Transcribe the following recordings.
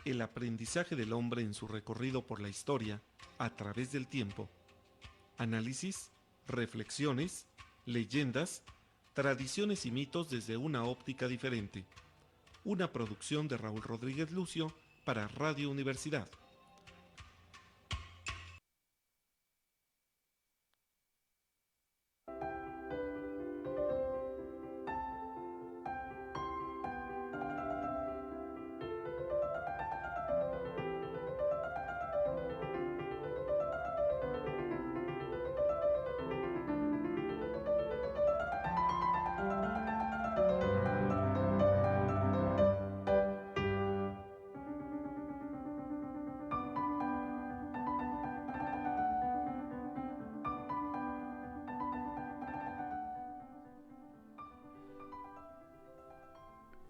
el aprendizaje del hombre en su recorrido por la historia a través del tiempo, análisis, reflexiones, leyendas, tradiciones y mitos desde una óptica diferente. Una producción de Raúl Rodríguez Lucio para Radio Universidad.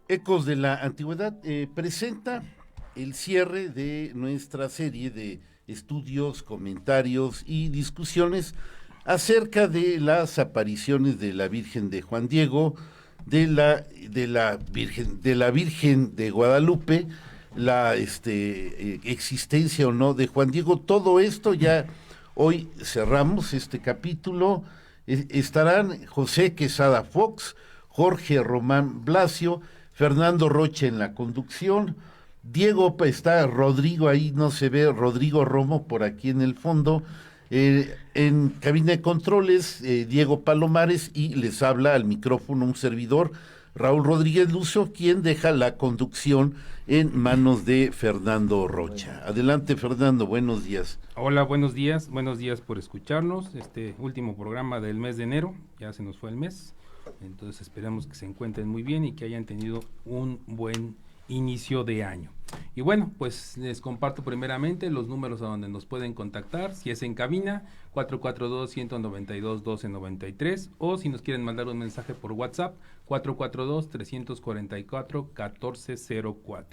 Ecos de la Antigüedad presenta el cierre de nuestra serie de estudios, comentarios y discusiones acerca de las apariciones de la Virgen de Juan Diego, de la Virgen de Guadalupe, la existencia o no de Juan Diego. Todo esto ya hoy cerramos este capítulo. Estarán José Quesada Fox, Jorge Román Blasio, Fernando Rocha en la conducción, está Rodrigo, ahí no se ve, Rodrigo Romo por aquí en el fondo, en cabina de controles, Diego Palomares, y les habla al micrófono un servidor, Raúl Rodríguez Lucio, quien deja la conducción en manos de Fernando Rocha. Adelante, Fernando, buenos días. Hola, buenos días por escucharnos, este último programa del mes de enero, ya se nos fue el mes. Entonces esperamos que se encuentren muy bien y que hayan tenido un buen inicio de año. Y bueno, pues les comparto primeramente los números a donde nos pueden contactar. Si es en cabina, 442-192-1293, o si nos quieren mandar un mensaje por WhatsApp, 442-344-1404.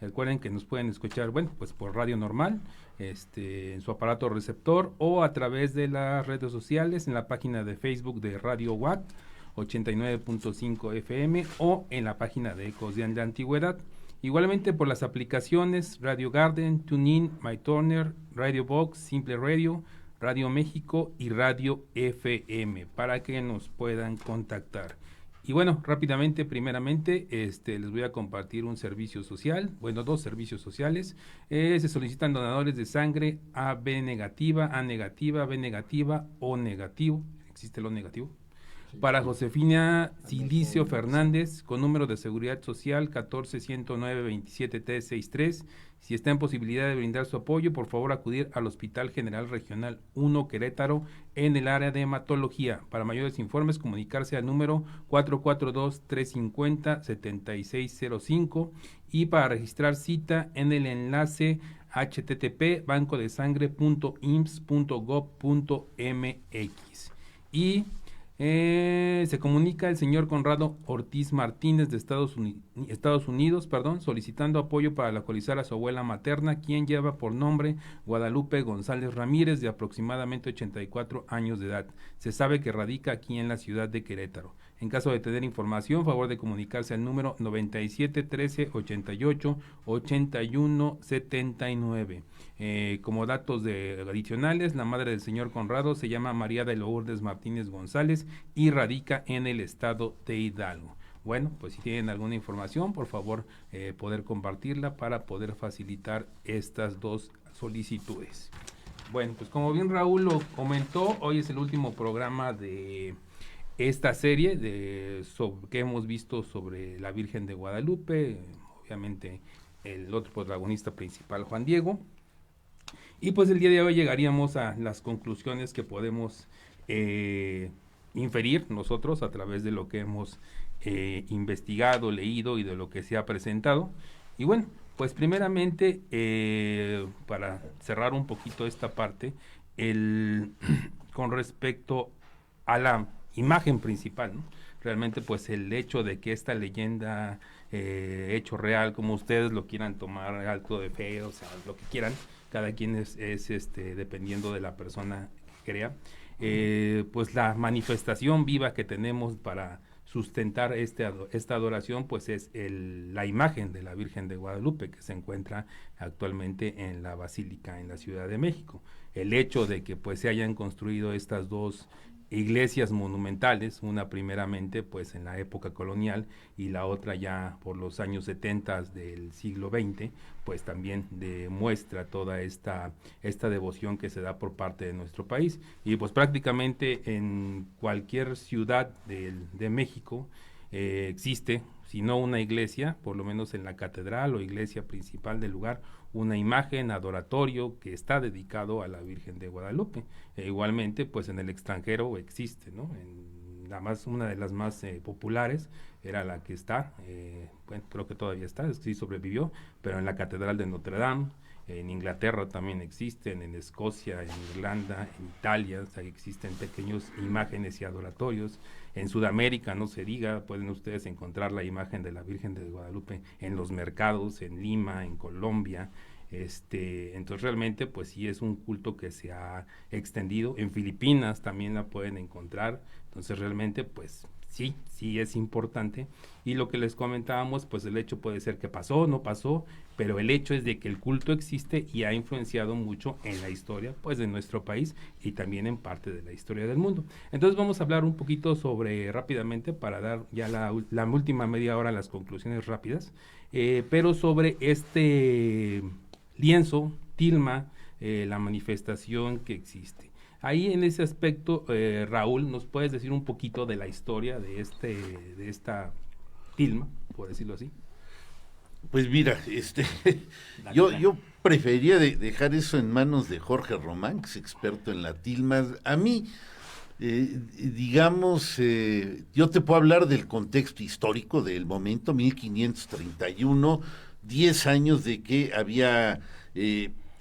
Recuerden que nos pueden escuchar, bueno, pues por radio normal, en su aparato receptor, o a través de las redes sociales, en la página de Facebook de Radio Watt 89.5 FM, o en la página de Ecos de la Antigüedad. Igualmente por las aplicaciones Radio Garden, TuneIn, MyTurner, Radio Box, Simple Radio, Radio México y Radio FM, para que nos puedan contactar. Y bueno, rápidamente, primeramente, les voy a compartir un servicio social, bueno, dos servicios sociales. Se solicitan donadores de sangre AB negativa, A negativa, B negativa, O negativo. ¿Existe el O negativo? Para Josefina Silicio Fernández, con número de seguridad social 14-109-27-363. Si está en posibilidad de brindar su apoyo, por favor acudir al Hospital General Regional 1 Querétaro en el área de hematología. Para mayores informes, comunicarse al número 442-350-7605, y para registrar cita en el enlace http://bancodesangre.ims.gov.mx. Y se comunica el señor Conrado Ortiz Martínez de Estados Unidos, solicitando apoyo para localizar a su abuela materna, quien lleva por nombre Guadalupe González Ramírez, de aproximadamente 84 años de edad. Se sabe que radica aquí en la ciudad de Querétaro. En caso de tener información, favor de comunicarse al número 97 13 88 81 79. Como datos adicionales, la madre del señor Conrado se llama María de Lourdes Martínez González y radica en el estado de Hidalgo. Bueno, pues si tienen alguna información, por favor, poder compartirla para poder facilitar estas dos solicitudes. Bueno, pues como bien Raúl lo comentó, hoy es el último programa de esta serie que hemos visto sobre la Virgen de Guadalupe, obviamente el otro protagonista principal, Juan Diego. Y pues el día de hoy llegaríamos a las conclusiones que podemos inferir nosotros a través de lo que hemos investigado, leído y de lo que se ha presentado. Y bueno, pues primeramente, para cerrar un poquito esta parte, con respecto a la imagen principal, ¿no? Realmente pues el hecho de que esta leyenda, hecho real, como ustedes lo quieran tomar, acto de fe, o sea, lo que quieran, cada quien es dependiendo de la persona que crea, pues la manifestación viva que tenemos para sustentar esta adoración, pues es la imagen de la Virgen de Guadalupe que se encuentra actualmente en la Basílica en la Ciudad de México. El hecho de que pues se hayan construido estas dos iglesias monumentales, una primeramente pues en la época colonial y la otra ya por los años 70 del siglo XX, pues también demuestra toda esta devoción que se da por parte de nuestro país. Y pues prácticamente en cualquier ciudad de México existe, si no una iglesia, por lo menos en la catedral o iglesia principal del lugar, una imagen, adoratorio que está dedicado a la Virgen de Guadalupe. Igualmente, pues en el extranjero existe, ¿no? Una de las más populares era la que está, bueno, creo que todavía está, sí sobrevivió, pero en la Catedral de Notre Dame. En Inglaterra también existen, en Escocia, en Irlanda, en Italia, o sea, existen pequeños imágenes y adoratorios. En Sudamérica, no se diga, pueden ustedes encontrar la imagen de la Virgen de Guadalupe en los mercados, en Lima, en Colombia. Entonces realmente pues sí es un culto que se ha extendido. En Filipinas también la pueden encontrar. Entonces realmente pues sí es importante. Y lo que les comentábamos, pues el hecho puede ser que pasó, no pasó, pero el hecho es de que el culto existe y ha influenciado mucho en la historia pues de nuestro país y también en parte de la historia del mundo. Entonces vamos a hablar un poquito rápidamente, para dar ya la última media hora las conclusiones rápidas, pero sobre este lienzo, tilma, la manifestación que existe. Ahí en ese aspecto, Raúl, ¿nos puedes decir un poquito de la historia de esta tilma, por decirlo así? Pues mira, yo preferiría dejar eso en manos de Jorge Román, que es experto en la tilma. A mí, yo te puedo hablar del contexto histórico del momento, 1531, 10 años de que había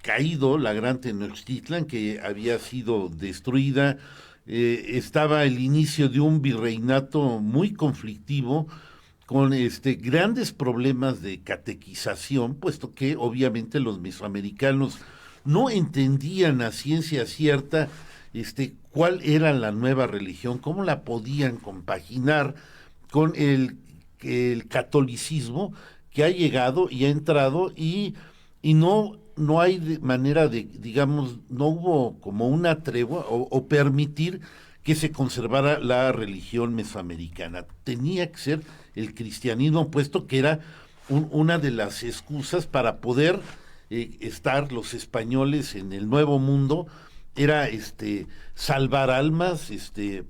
caído la Gran Tenochtitlan, que había sido destruida. Estaba el inicio de un virreinato muy conflictivo, con grandes problemas de catequización, puesto que obviamente los mesoamericanos no entendían a ciencia cierta cuál era la nueva religión, cómo la podían compaginar con el catolicismo que ha llegado y ha entrado, y no hay manera de, digamos, no hubo como una tregua o permitir que se conservara la religión mesoamericana. Tenía que ser el cristianismo, puesto que era una de las excusas para poder estar los españoles en el Nuevo Mundo, era salvar almas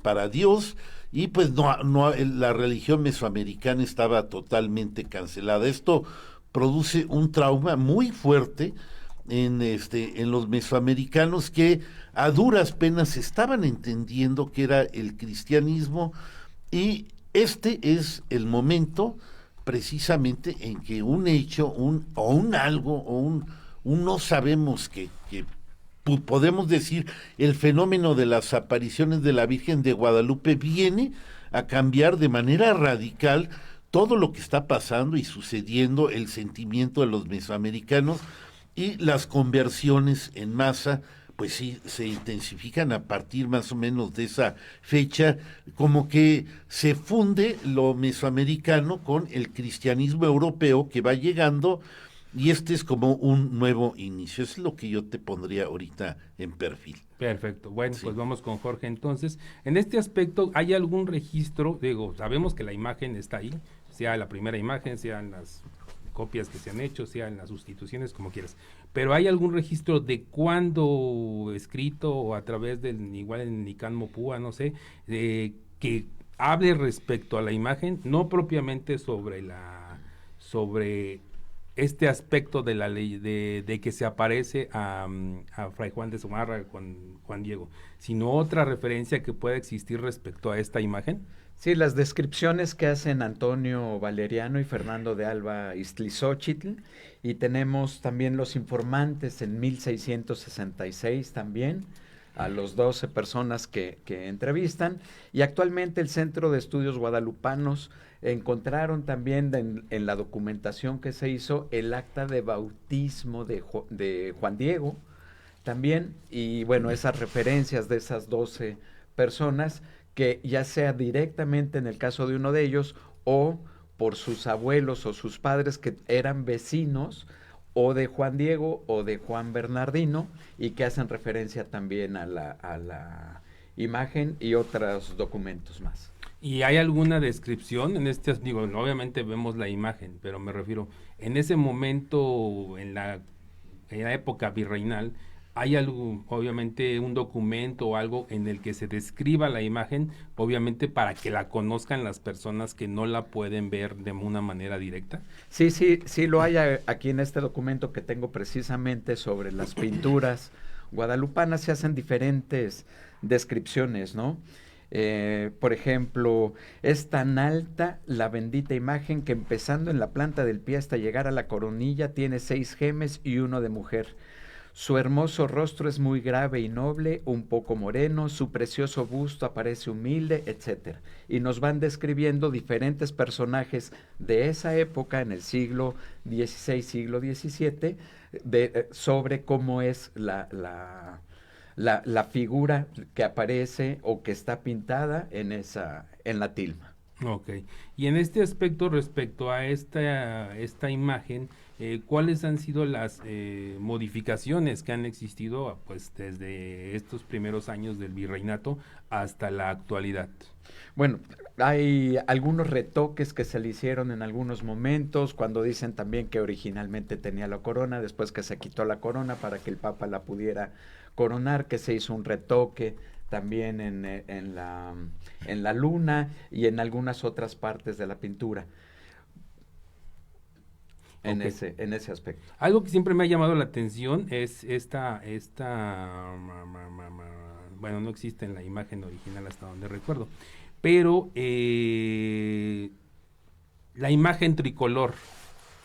para Dios, y pues la religión mesoamericana estaba totalmente cancelada. Esto produce un trauma muy fuerte en los mesoamericanos, que a duras penas estaban entendiendo que era el cristianismo, y este es el momento precisamente en que un hecho, un no sabemos que podemos decir, el fenómeno de las apariciones de la Virgen de Guadalupe viene a cambiar de manera radical todo lo que está pasando y sucediendo, el sentimiento de los mesoamericanos, y las conversiones en masa pues sí se intensifican a partir más o menos de esa fecha, como que se funde lo mesoamericano con el cristianismo europeo que va llegando, y es como un nuevo inicio. Es lo que yo te pondría ahorita en perfil. Perfecto, bueno, Sí. pues vamos con Jorge entonces. En este aspecto, ¿hay algún registro? Digo, sabemos que la imagen está ahí, sea la primera imagen, sean las copias que se han hecho, sean las sustituciones, como quieras, pero ¿hay algún registro de cuándo escrito o a través igual en Nicán Mopúa, no sé, que hable respecto a la imagen, no propiamente sobre este aspecto de la ley, de que se aparece a Fray Juan de Zumárraga con Juan Diego, sino otra referencia que pueda existir respecto a esta imagen? Sí, las descripciones que hacen Antonio Valeriano y Fernando de Alba Iztlizóchitl, y tenemos también los informantes en 1666 también, a los 12 personas que entrevistan, y actualmente el Centro de Estudios Guadalupanos encontraron también en la documentación que se hizo el acta de bautismo de Juan Diego también, y bueno, esas referencias de esas 12 personas que ya sea directamente en el caso de uno de ellos o por sus abuelos o sus padres que eran vecinos o de Juan Diego o de Juan Bernardino y que hacen referencia también a la imagen y otros documentos más. ¿Y hay alguna descripción en este, digo, obviamente vemos la imagen, pero me refiero, en ese momento, en la época virreinal, hay algo, obviamente un documento o algo en el que se describa la imagen, obviamente para que la conozcan las personas que no la pueden ver de una manera directa? Sí lo hay aquí en este documento que tengo precisamente sobre las pinturas guadalupanas. Se hacen diferentes descripciones, ¿no? Por ejemplo, es tan alta la bendita imagen que empezando en la planta del pie hasta llegar a la coronilla tiene 6 gemes y uno de mujer. Su hermoso rostro es muy grave y noble, un poco moreno, su precioso busto aparece humilde, etc. Y nos van describiendo diferentes personajes de esa época, en el siglo XVI, siglo XVII, sobre cómo es la figura que aparece o que está pintada en la tilma. Ok. Y en este aspecto, respecto a esta imagen, ¿cuáles han sido las modificaciones que han existido pues desde estos primeros años del virreinato hasta la actualidad? Bueno, hay algunos retoques que se le hicieron en algunos momentos, cuando dicen también que originalmente tenía la corona, después que se quitó la corona para que el Papa la pudiera coronar, que se hizo un retoque también en la luna y en algunas otras partes de la pintura. En ese aspecto. Algo que siempre me ha llamado la atención es bueno, no existe en la imagen original hasta donde recuerdo, pero la imagen tricolor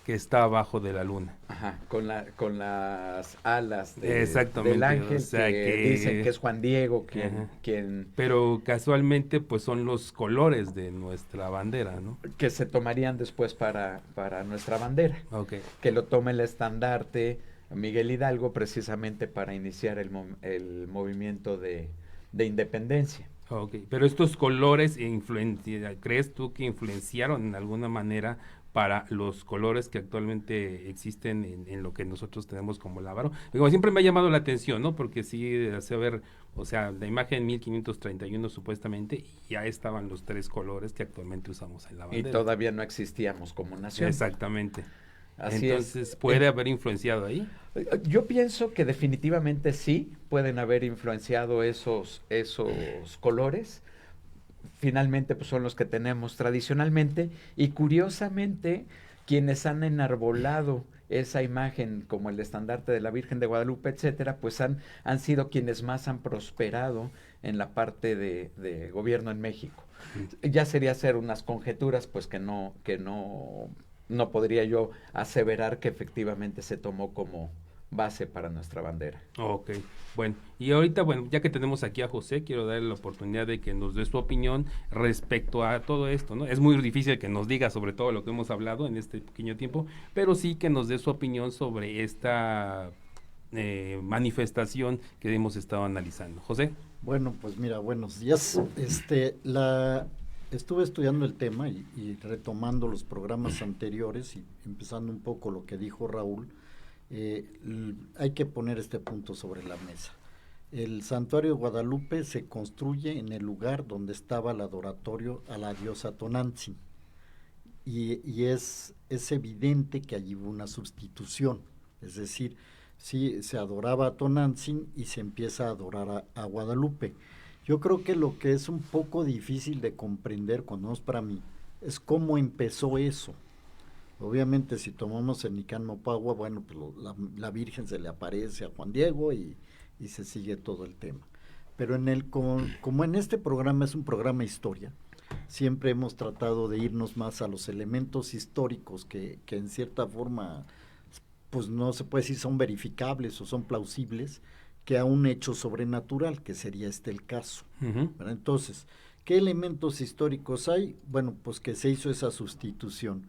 que está abajo de la luna. Ajá, con las alas Exactamente, del ángel, o sea que dicen que es Juan Diego quien... Pero casualmente pues son los colores de nuestra bandera, ¿no? Que se tomarían después para nuestra bandera. Okay. Que lo toma el estandarte Miguel Hidalgo precisamente para iniciar el movimiento de independencia. Okay. Pero estos colores, ¿crees tú que influenciaron en alguna manera para los colores que actualmente existen en lo que nosotros tenemos como lábaro? Como siempre me ha llamado la atención, ¿no? Porque sí hace ver, o sea, la imagen 1531 supuestamente, y ya estaban los 3 colores que actualmente usamos en la bandera. Y todavía no existíamos como nación. Exactamente. Así entonces, ¿puede haber influenciado ahí? Yo pienso que definitivamente sí, pueden haber influenciado esos colores. Finalmente pues son los que tenemos tradicionalmente, y curiosamente quienes han enarbolado esa imagen como el estandarte de la Virgen de Guadalupe, etcétera, pues han sido quienes más han prosperado en la parte de gobierno en México. Ya sería hacer unas conjeturas pues que no podría yo aseverar que efectivamente se tomó como base para nuestra bandera. Ok, bueno, y ahorita, bueno, ya que tenemos aquí a José, quiero darle la oportunidad de que nos dé su opinión respecto a todo esto, ¿no? Es muy difícil que nos diga sobre todo lo que hemos hablado en este pequeño tiempo, pero sí que nos dé su opinión sobre esta manifestación que hemos estado analizando. José. Bueno, pues mira, buenos días. Estuve estudiando el tema y retomando los programas anteriores y empezando un poco lo que dijo Raúl. Hay que poner este punto sobre la mesa. El santuario de Guadalupe se construye en el lugar donde estaba el adoratorio a la diosa Tonantzin, y es evidente que allí hubo una sustitución, es decir, sí se adoraba a Tonantzin y se empieza a adorar a Guadalupe. Yo creo que lo que es un poco difícil de comprender, cuando no es para mí, es cómo empezó eso. Obviamente, si tomamos el Nicán Mopagua, bueno, pues la Virgen se le aparece a Juan Diego y se sigue todo el tema. Pero como en este programa es un programa historia, siempre hemos tratado de irnos más a los elementos históricos que en cierta forma, pues no se puede decir son verificables o son plausibles, que a un hecho sobrenatural, que sería el caso. Uh-huh. Entonces, ¿qué elementos históricos hay? Bueno, pues que se hizo esa sustitución.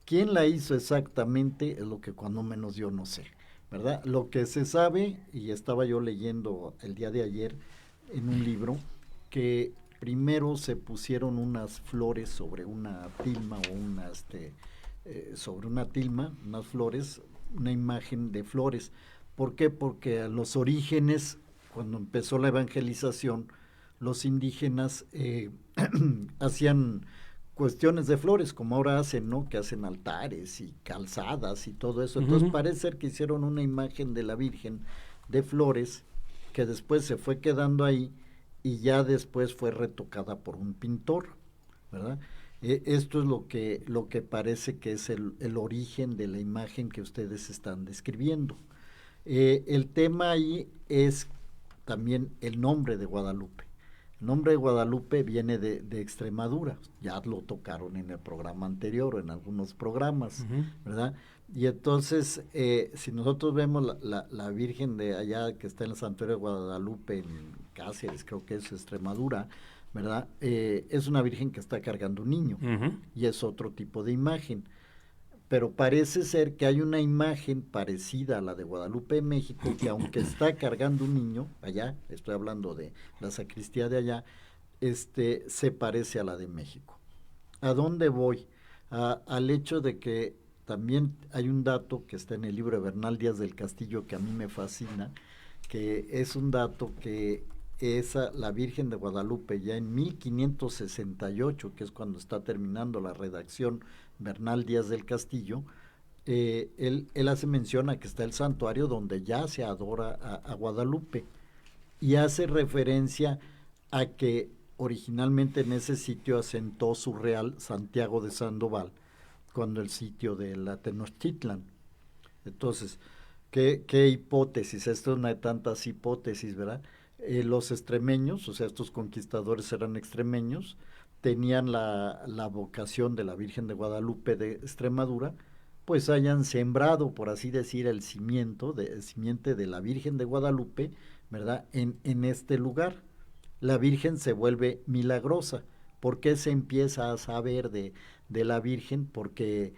¿Quién la hizo exactamente? Es lo que cuando menos yo no sé, ¿verdad? Lo que se sabe, y estaba yo leyendo el día de ayer en un libro, que primero se pusieron unas flores sobre una tilma sobre una tilma, unas flores, una imagen de flores. ¿Por qué? Porque a los orígenes, cuando empezó la evangelización, los indígenas hacían cuestiones de flores, como ahora hacen, ¿no? Que hacen altares y calzadas y todo eso. Entonces parece ser que hicieron una imagen de la Virgen de flores, que después se fue quedando ahí y ya después fue retocada por un pintor, ¿verdad? Esto es lo que parece que es el origen de la imagen que ustedes están describiendo. El tema ahí es también el nombre de Guadalupe. El nombre de Guadalupe viene de Extremadura, ya lo tocaron en el programa anterior o en algunos programas, ¿verdad? Y entonces, si nosotros vemos la Virgen de allá que está en el Santuario de Guadalupe, en Cáceres, creo que es Extremadura, ¿verdad? Es una Virgen que está cargando un niño, y es otro tipo de imagen. Pero parece ser que hay una imagen parecida a la de Guadalupe de México, que aunque está cargando un niño, allá, estoy hablando de la sacristía de allá, se parece a la de México. ¿A dónde voy? Al hecho de que también hay un dato que está en el libro de Bernal Díaz del Castillo que a mí me fascina, que es un dato que la Virgen de Guadalupe ya en 1568, que es cuando está terminando la redacción Bernal Díaz del Castillo, él hace mención a que está el santuario donde ya se adora a Guadalupe, y hace referencia a que originalmente en ese sitio asentó su real Santiago de Sandoval, cuando el sitio de la Tenochtitlan. Entonces, ¿qué hipótesis? Esto es una de tantas hipótesis, ¿verdad? Los extremeños, o sea, estos conquistadores eran extremeños, tenían la vocación de la Virgen de Guadalupe de Extremadura, pues hayan sembrado, por así decir, el simiente de la Virgen de Guadalupe, ¿verdad? En este lugar. La Virgen se vuelve milagrosa. ¿Por qué se empieza a saber de la Virgen? Porque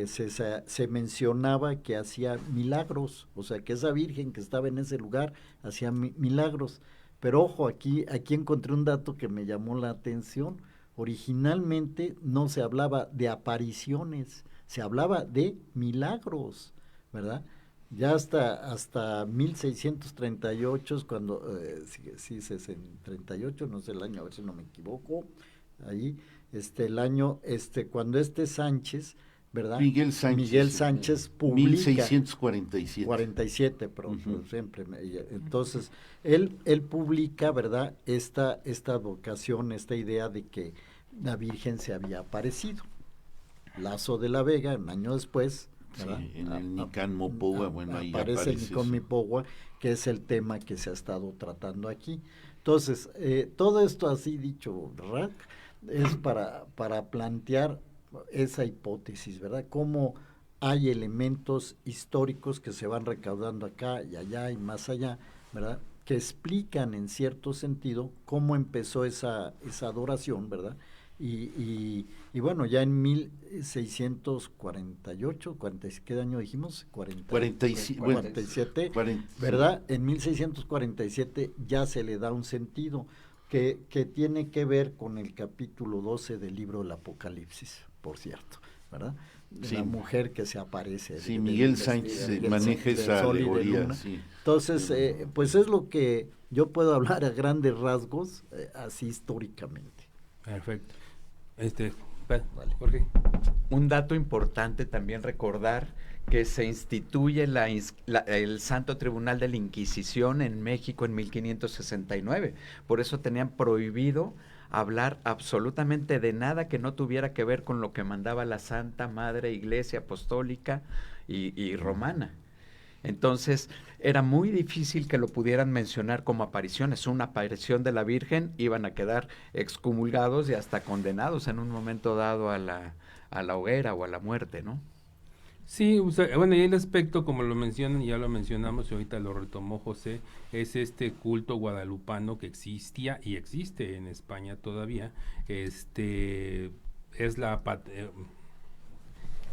se mencionaba que hacía milagros, o sea, que esa Virgen que estaba en ese lugar hacía milagros. Pero ojo, aquí encontré un dato que me llamó la atención. Originalmente no se hablaba de apariciones, se hablaba de milagros, ¿verdad? Ya hasta 1638 es cuando, sí, 38, no sé el año, a ver si no me equivoco, ahí, el año, cuando Sánchez, ¿verdad? Miguel Sánchez publica 1647. 47, pero siempre. Entonces, él publica, ¿verdad? Esta vocación, esta idea de que la Virgen se había aparecido. Lazo de la Vega, un año después, ¿verdad? Sí, en el Nicán Mopohua, bueno, ahí aparece el Nicán Mopohua, que es el tema que se ha estado tratando aquí. Entonces, todo esto así dicho, ¿verdad? Es para plantear esa hipótesis, ¿verdad? Cómo hay elementos históricos que se van recaudando acá y allá y más allá, ¿verdad? Que explican en cierto sentido cómo empezó esa adoración, ¿verdad? Y bueno, ya en 1648, ¿qué año dijimos? 47, ¿verdad? En 1647 ya se le da un sentido que tiene que ver con el capítulo 12 del libro del Apocalipsis, por cierto, ¿verdad? De la mujer que se aparece. Sí, Miguel Sánchez maneja esa alegoría. Sí. Entonces, pues es lo que yo puedo hablar a grandes rasgos, así históricamente. Perfecto. Jorge. Un dato importante también recordar que se instituye el Santo Tribunal de la Inquisición en México en 1569. Por eso tenían prohibido hablar absolutamente de nada que no tuviera que ver con lo que mandaba la Santa Madre Iglesia Apostólica y Romana. Entonces, era muy difícil que lo pudieran mencionar como apariciones. Una aparición de la Virgen, iban a quedar excomulgados y hasta condenados en un momento dado a la hoguera o a la muerte, ¿no? Sí, o sea, bueno, y el aspecto, como lo mencionan, ya lo mencionamos y ahorita lo retomó José, es este culto guadalupano que existía y existe en España todavía. Es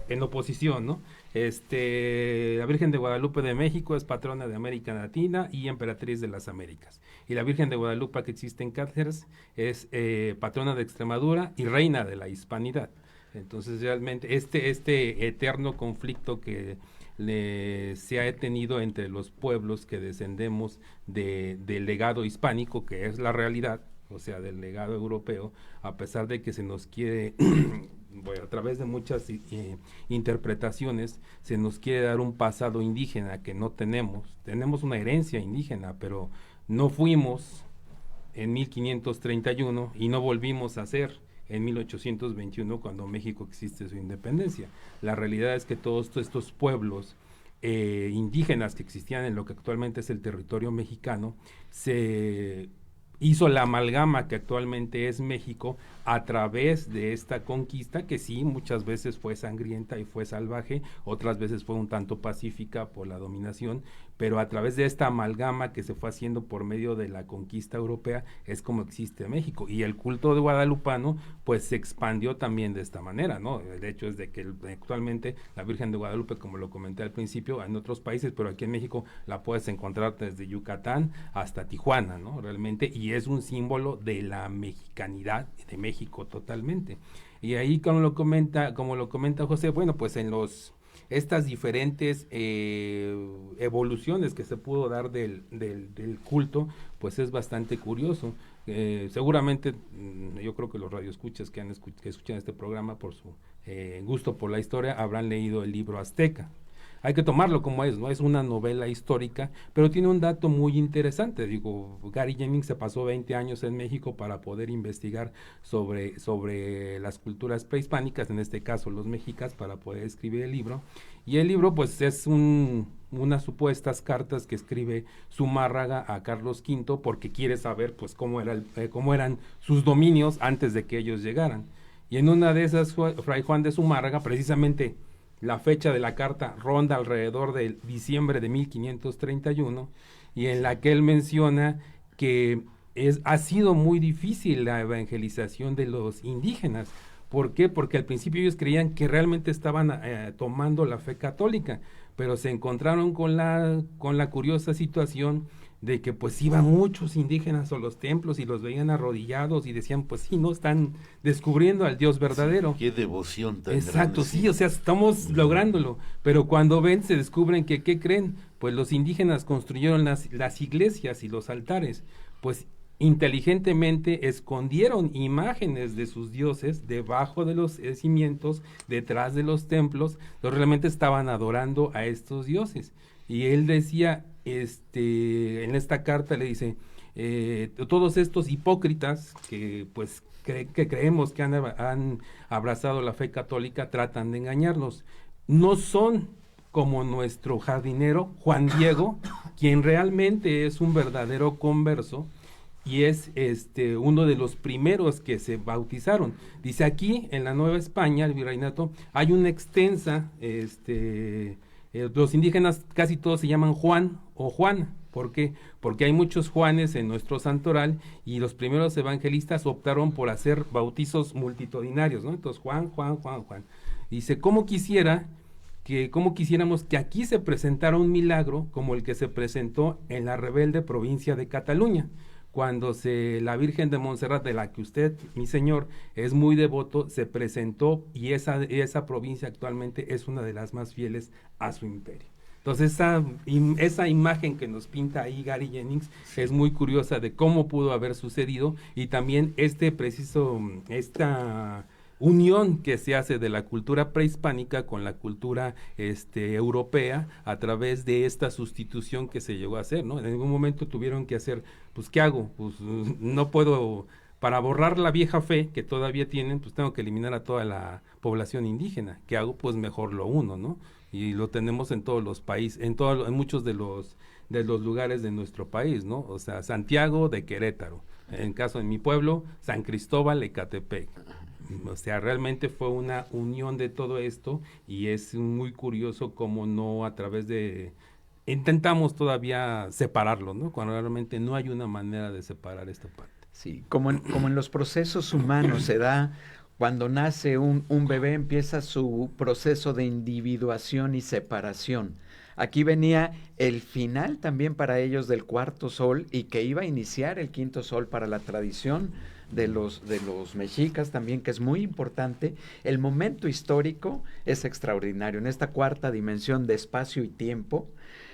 en oposición, ¿no? La Virgen de Guadalupe de México es patrona de América Latina y emperatriz de las Américas. Y la Virgen de Guadalupe que existe en Cáceres es patrona de Extremadura y reina de la hispanidad. Entonces realmente este eterno conflicto que se ha tenido entre los pueblos que descendemos del legado hispánico, que es la realidad, o sea, del legado europeo, a pesar de que se nos quiere, bueno, a través de muchas interpretaciones, se nos quiere dar un pasado indígena que no tenemos una herencia indígena, pero no fuimos en 1531 y no volvimos a ser en 1821 cuando México existe su independencia. La realidad es que todos estos pueblos indígenas que existían en lo que actualmente es el territorio mexicano, se hizo la amalgama que actualmente es México a través de esta conquista que sí, muchas veces fue sangrienta y fue salvaje, otras veces fue un tanto pacífica por la dominación, pero a través de esta amalgama que se fue haciendo por medio de la conquista europea es como existe México, y el culto de guadalupano pues se expandió también de esta manera, ¿no? El hecho es de que actualmente la Virgen de Guadalupe, como lo comenté al principio, en otros países, pero aquí en México la puedes encontrar desde Yucatán hasta Tijuana, ¿no? Realmente, y es un símbolo de la mexicanidad de México totalmente. Y ahí como lo comenta José, bueno, pues en estas diferentes evoluciones que se pudo dar del culto, pues es bastante curioso. Seguramente yo creo que los radioescuchas que escuchan este programa por su gusto por la historia habrán leído el libro Azteca. Hay que tomarlo como es, ¿no? Es una novela histórica, pero tiene un dato muy interesante. Digo, Gary Jennings se pasó 20 años en México para poder investigar sobre las culturas prehispánicas, en este caso los mexicas, para poder escribir el libro. Y el libro, pues, es unas supuestas cartas que escribe Zumárraga a Carlos V porque quiere saber, pues, cómo eran sus dominios antes de que ellos llegaran. Y en una de esas, Fray Juan de Zumárraga, precisamente, la fecha de la carta ronda alrededor de diciembre de 1531, y en la que él menciona que ha sido muy difícil la evangelización de los indígenas. ¿Por qué? Porque al principio ellos creían que realmente estaban tomando la fe católica, pero se encontraron con la curiosa situación de que pues iban muchos indígenas a los templos y los veían arrodillados y decían, pues sí, no están descubriendo al Dios verdadero. Sí, qué devoción tan Exacto, grande, sí, o sea, estamos lográndolo, pero cuando se descubren que, ¿qué creen? Pues los indígenas construyeron las iglesias y los altares, pues inteligentemente escondieron imágenes de sus dioses debajo de los cimientos, detrás de los templos, entonces realmente estaban adorando a estos dioses. Y él decía, en esta carta le dice, todos estos hipócritas que pues que creemos que han abrazado la fe católica tratan de engañarnos. No son como nuestro jardinero Juan Diego, quien realmente es un verdadero converso y es uno de los primeros que se bautizaron. Dice, aquí en la Nueva España, el virreinato, hay una extensa los indígenas casi todos se llaman Juan o Juana. ¿Por qué? Porque hay muchos Juanes en nuestro santoral y los primeros evangelistas optaron por hacer bautizos multitudinarios, ¿no? Entonces Juan. Dice, ¿cómo quisiéramos que aquí se presentara un milagro como el que se presentó en la rebelde provincia de Cataluña? Cuando la Virgen de Montserrat, de la que usted, mi señor, es muy devoto, se presentó y esa provincia actualmente es una de las más fieles a su imperio. Entonces esa imagen que nos pinta ahí Gary Jennings es muy curiosa de cómo pudo haber sucedido, y también esta unión que se hace de la cultura prehispánica con la cultura europea a través de esta sustitución que se llegó a hacer, ¿no? En algún momento tuvieron que hacer, pues ¿qué hago? Pues no puedo, para borrar la vieja fe que todavía tienen, pues tengo que eliminar a toda la población indígena. ¿Qué hago? Pues mejor lo uno, ¿no? Y lo tenemos en todos los países, en muchos de los lugares de nuestro país, ¿no? O sea, Santiago de Querétaro, en caso de mi pueblo, San Cristóbal de Ecatepec. O sea, realmente fue una unión de todo esto, y es muy curioso cómo no a través de... Intentamos todavía separarlo, ¿no? Cuando realmente no hay una manera de separar esta parte. Sí, como en los procesos humanos se da cuando nace un bebé empieza su proceso de individuación y separación. Aquí venía el final también para ellos del cuarto sol y que iba a iniciar el quinto sol para la tradición de los mexicas también, que es muy importante. El momento histórico es extraordinario. En esta cuarta dimensión de espacio y tiempo,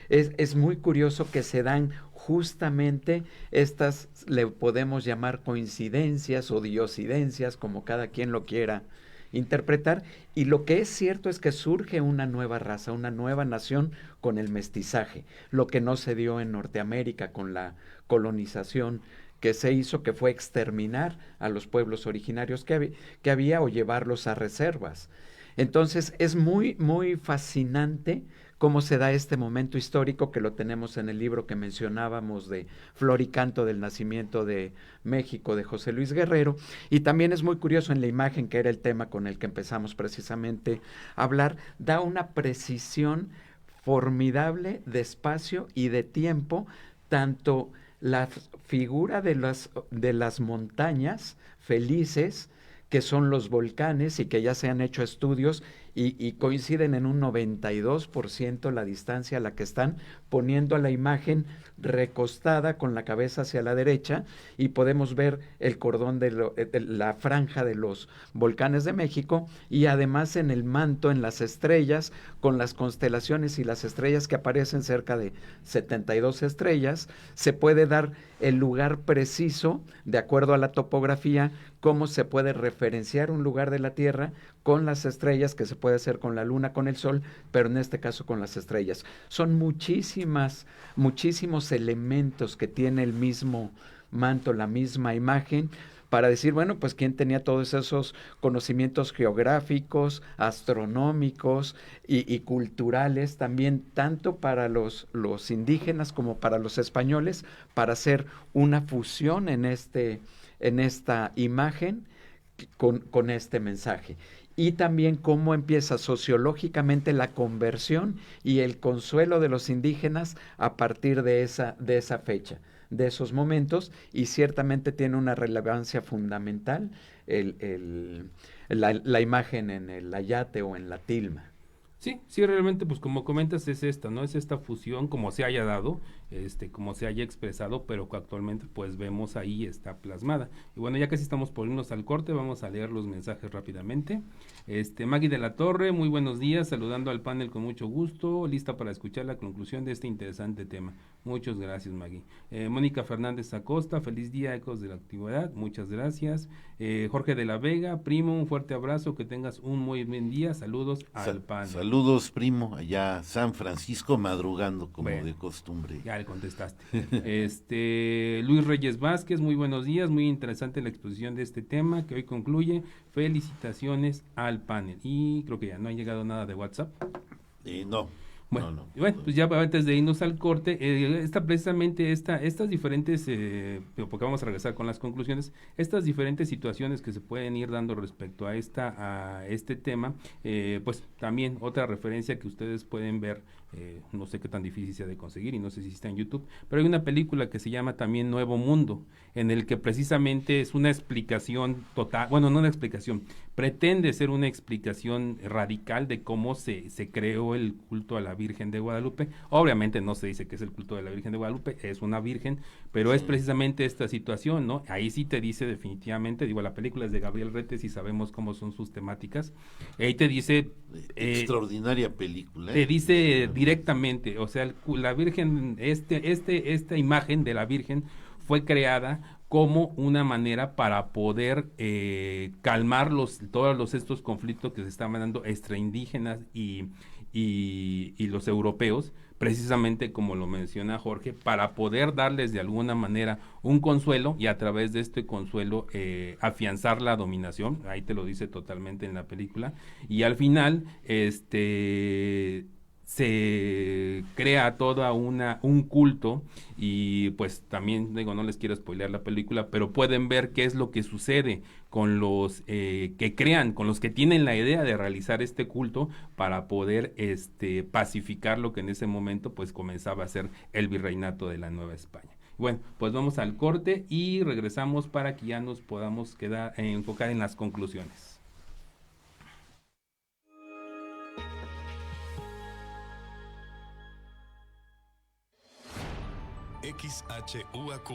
es muy curioso que se dan justamente estas, le podemos llamar coincidencias o diosidencias, como cada quien lo quiera interpretar, y lo que es cierto es que surge una nueva raza, una nueva nación con el mestizaje, lo que no se dio en Norteamérica con la colonización que se hizo, que fue exterminar a los pueblos originarios que había o llevarlos a reservas. Entonces es muy, muy fascinante cómo se da este momento histórico, que lo tenemos en el libro que mencionábamos de Flor y Canto del Nacimiento de México, de José Luis Guerrero, y también es muy curioso en la imagen, que era el tema con el que empezamos precisamente a hablar, da una precisión formidable de espacio y de tiempo, tanto la figura de las montañas felices, que son los volcanes y que ya se han hecho estudios y coinciden en un 92% la distancia a la que están, poniendo a la imagen recostada con la cabeza hacia la derecha, y podemos ver el cordón de la franja de los volcanes de México, y además en el manto, en las estrellas, con las constelaciones y las estrellas que aparecen, cerca de 72 estrellas, se puede dar el lugar preciso, de acuerdo a la topografía, cómo se puede referenciar un lugar de la Tierra con las estrellas, que se puede hacer con la Luna, con el Sol, pero en este caso con las estrellas. Son muchísimos elementos que tiene el mismo manto, la misma imagen, para decir, bueno, pues quién tenía todos esos conocimientos geográficos, astronómicos y culturales también, tanto para los indígenas como para los españoles, para hacer una fusión en esta imagen con este mensaje. Y también cómo empieza sociológicamente la conversión y el consuelo de los indígenas a partir de esa fecha, de esos momentos, y ciertamente tiene una relevancia fundamental la imagen en el ayate o en la tilma. Sí, realmente, pues como comentas, es esta, ¿no? Es esta fusión, como se haya dado, como se haya expresado, pero que actualmente pues vemos ahí está plasmada. Y bueno, ya casi estamos por irnos al corte, vamos a leer los mensajes rápidamente. Maggie de la Torre, muy buenos días, saludando al panel con mucho gusto, lista para escuchar la conclusión de este interesante tema. Muchas gracias, Maggie. Mónica Fernández Acosta, feliz día, Ecos de la Actividad, muchas gracias. Jorge de la Vega, primo, un fuerte abrazo, que tengas un muy buen día, saludos al panel. Saludos, primo, allá San Francisco, madrugando como de costumbre. Ya le contestaste. Luis Reyes Vázquez, muy buenos días, muy interesante la exposición de este tema que hoy concluye. Felicitaciones al panel. Y creo que ya no ha llegado nada de WhatsApp. No. Bueno, pues ya antes de irnos al corte, estas diferentes, porque vamos a regresar con las conclusiones, estas diferentes situaciones que se pueden ir dando respecto a este tema, pues también otra referencia que ustedes pueden ver, no sé qué tan difícil sea de conseguir y no sé si está en YouTube, pero hay una película que se llama también Nuevo Mundo, en el que precisamente es una explicación total, bueno, no una explicación, pretende ser una explicación radical de cómo se creó el culto a la Virgen de Guadalupe. Obviamente no se dice que es el culto de la Virgen de Guadalupe, es una virgen, pero es precisamente esta situación, ¿no? Ahí sí te dice definitivamente, digo, la película es de Gabriel Retes y sabemos cómo son sus temáticas, ahí te dice... extraordinaria película. Te dice directamente, o sea, la Virgen, esta imagen de la Virgen fue creada como una manera para poder calmar todos estos conflictos que se estaban dando entre indígenas y los europeos, precisamente como lo menciona Jorge, para poder darles de alguna manera un consuelo y a través de este consuelo afianzar la dominación. Ahí te lo dice totalmente en la película, y al final se crea toda un culto, y pues también digo, no les quiero spoilear la película, pero pueden ver qué es lo que sucede con los que crean, con los que tienen la idea de realizar este culto para poder pacificar lo que en ese momento pues comenzaba a ser el virreinato de la Nueva España. Bueno, pues vamos al corte y regresamos para que ya nos podamos enfocar en las conclusiones. XHUAQ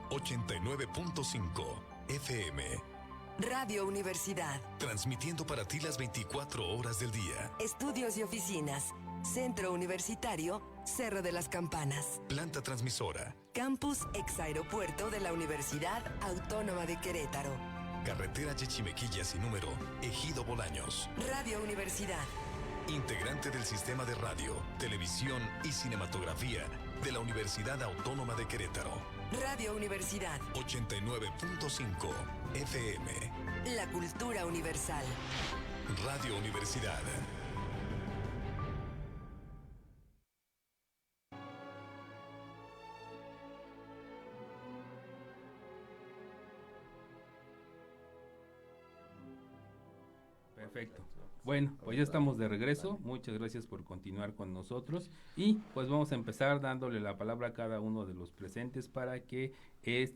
89.5 FM. Radio Universidad. Transmitiendo para ti las 24 horas del día. Estudios y oficinas. Centro Universitario Cerro de las Campanas. Planta transmisora. Campus Exaeropuerto de la Universidad Autónoma de Querétaro. Carretera Yechimequilla sin número, Ejido Bolaños. Radio Universidad. Integrante del Sistema de Radio, Televisión y Cinematografía de la Universidad Autónoma de Querétaro. Radio Universidad. 89.5 FM. La cultura universal. Radio Universidad. Perfecto. Bueno, pues ya estamos de regreso. Muchas gracias por continuar con nosotros. Y pues vamos a empezar dándole la palabra a cada uno de los presentes para que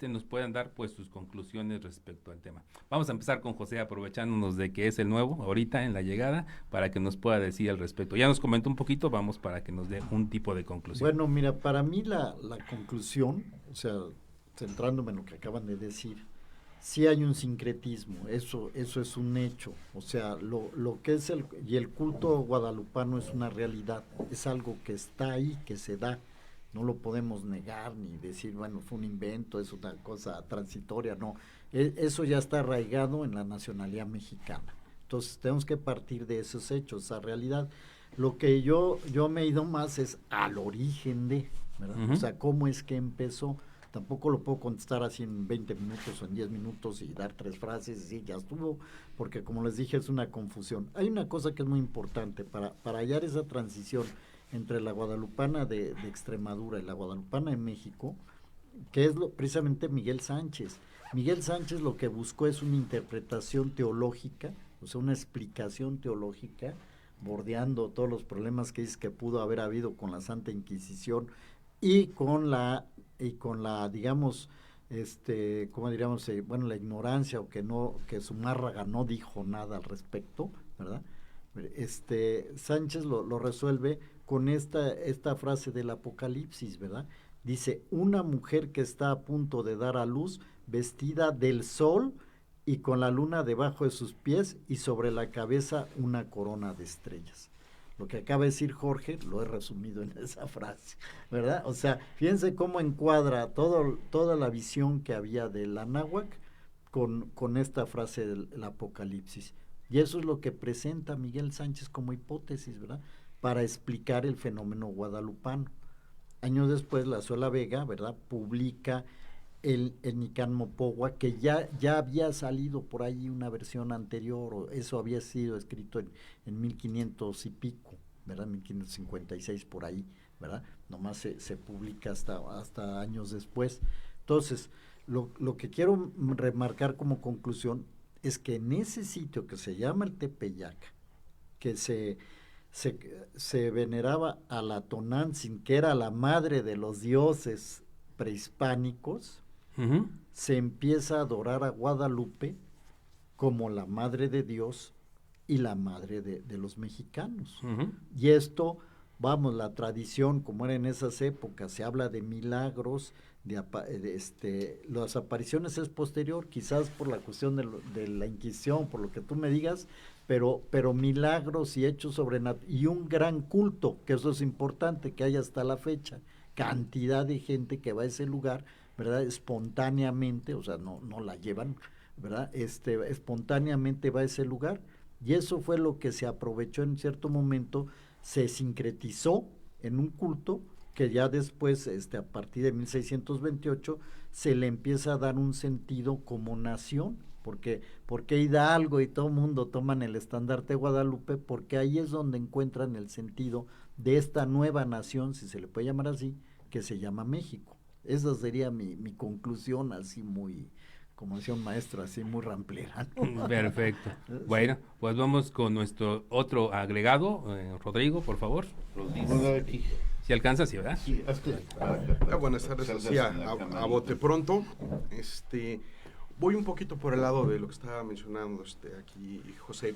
nos puedan dar pues sus conclusiones respecto al tema. Vamos a empezar con José, aprovechándonos de que es el nuevo ahorita en la llegada, para que nos pueda decir al respecto. Ya nos comentó un poquito, vamos para que nos dé un tipo de conclusión. Bueno, mira, para mí la conclusión, o sea, centrándome en lo que acaban de decir, sí hay un sincretismo, eso es un hecho, o sea, lo que es el culto guadalupano es una realidad, es algo que está ahí, que se da, no lo podemos negar ni decir, bueno, fue un invento, es una cosa transitoria, no, eso ya está arraigado en la nacionalidad mexicana, entonces tenemos que partir de esos hechos, esa realidad. Lo que yo me he ido más es al origen de, ¿verdad? Uh-huh. O sea, cómo es que empezó. Tampoco lo puedo contestar así en 20 minutos o en 10 minutos y dar 3 frases y sí, ya estuvo, porque como les dije es una confusión. Hay una cosa que es muy importante para hallar esa transición entre la guadalupana de Extremadura y la guadalupana de México, que es precisamente Miguel Sánchez. Miguel Sánchez lo que buscó es una interpretación teológica, o sea, una explicación teológica, bordeando todos los problemas que dice que pudo haber habido con la Santa Inquisición y con la digamos, ¿cómo diríamos? Bueno, la ignorancia o que Zumárraga no dijo nada al respecto, ¿verdad? Sánchez lo resuelve con esta frase del Apocalipsis, ¿verdad? Dice, una mujer que está a punto de dar a luz, vestida del sol y con la luna debajo de sus pies y sobre la cabeza una corona de estrellas. Lo que acaba de decir Jorge, lo he resumido en esa frase, ¿verdad? O sea, fíjense cómo encuadra toda la visión que había del Anáhuac con esta frase del Apocalipsis. Y eso es lo que presenta Miguel Sánchez como hipótesis, ¿verdad? Para explicar el fenómeno guadalupano. Años después, Lazuela Vega, ¿verdad? Publica el Nicán Mopogua, que ya había salido por ahí una versión anterior, o eso había sido escrito en 1500 y pico, ¿verdad? 1556 por ahí, ¿verdad? Nomás se publica hasta años después. Entonces, lo que quiero remarcar como conclusión es que en ese sitio que se llama el Tepeyac, que se veneraba a la Tonantzin, que era la madre de los dioses prehispánicos, Uh-huh. se empieza a adorar a Guadalupe como la madre de Dios y la madre de los mexicanos. Uh-huh. Y esto, vamos, la tradición, como era en esas épocas, se habla de milagros, las apariciones es posterior, quizás por la cuestión de la Inquisición, por lo que tú me digas, pero milagros y hechos sobrenaturales, y un gran culto, que eso es importante, que hay hasta la fecha, cantidad de gente que va a ese lugar, ¿verdad? Espontáneamente, o sea, no la llevan, ¿verdad? Espontáneamente va a ese lugar, y eso fue lo que se aprovechó en cierto momento, se sincretizó en un culto que ya después, a partir de 1628, se le empieza a dar un sentido como nación, porque Hidalgo y todo el mundo toman el estandarte de Guadalupe, porque ahí es donde encuentran el sentido de esta nueva nación, si se le puede llamar así, que se llama México. Esa sería mi conclusión, así muy, como decía un maestro, así muy ramplera, ¿no? Perfecto. Bueno, pues vamos con nuestro otro agregado, Rodrigo, por favor. Si alcanza, sí, ¿verdad? Sí, Buenas tardes, así a bote pronto. Voy un poquito por el lado de lo que estaba mencionando aquí José.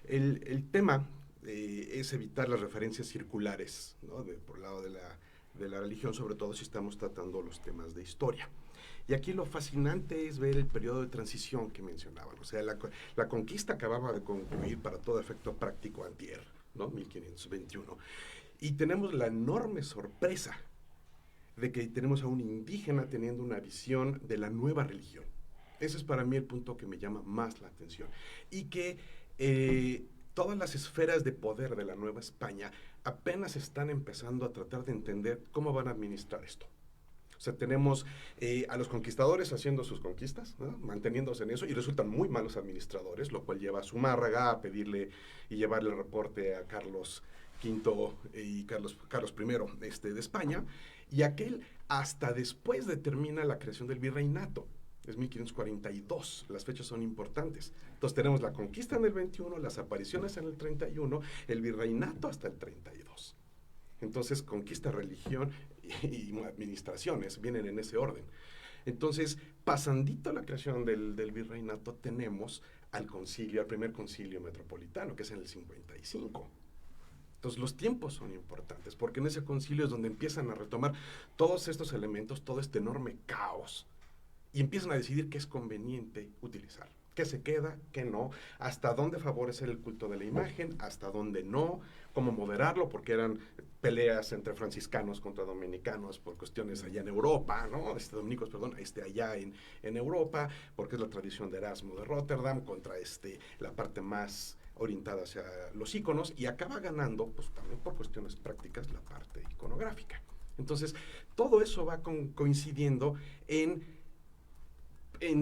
El tema es evitar las referencias circulares, ¿no? Por el lado de la de la religión, sobre todo si estamos tratando los temas de historia. Y aquí lo fascinante es ver el periodo de transición que mencionaban. O sea, la conquista acababa de concluir para todo efecto práctico antier, ¿no? 1521. Y tenemos la enorme sorpresa de que tenemos a un indígena teniendo una visión de la nueva religión. Ese es para mí el punto que me llama más la atención. Y que todas las esferas de poder de la Nueva España apenas están empezando a tratar de entender cómo van a administrar esto. O sea, tenemos a los conquistadores haciendo sus conquistas, ¿no? Manteniéndose en eso, y resultan muy malos administradores, lo cual lleva a Zumárraga a pedirle y llevarle el reporte a Carlos V y Carlos I de España, y aquel hasta después determina la creación del virreinato. Es 1542, las fechas son importantes. Entonces tenemos la conquista en el 21, las apariciones en el 31, el virreinato hasta el 32. Entonces conquista, religión y administraciones vienen en ese orden. Entonces, pasandito la creación del virreinato, tenemos al primer concilio metropolitano, que es en el 55. Entonces, los tiempos son importantes, porque en ese concilio es donde empiezan a retomar todos estos elementos, todo este enorme caos, y empiezan a decidir qué es conveniente utilizar, qué se queda, qué no, hasta dónde favorecer el culto de la imagen, hasta dónde no, cómo moderarlo, porque eran peleas entre franciscanos contra dominicanos por cuestiones allá en Europa, ¿no? Dominicos, perdón, allá en Europa, porque es la tradición de Erasmo de Rotterdam contra la parte más orientada hacia los íconos, y acaba ganando, pues también por cuestiones prácticas, la parte iconográfica. Entonces, todo eso va coincidiendo en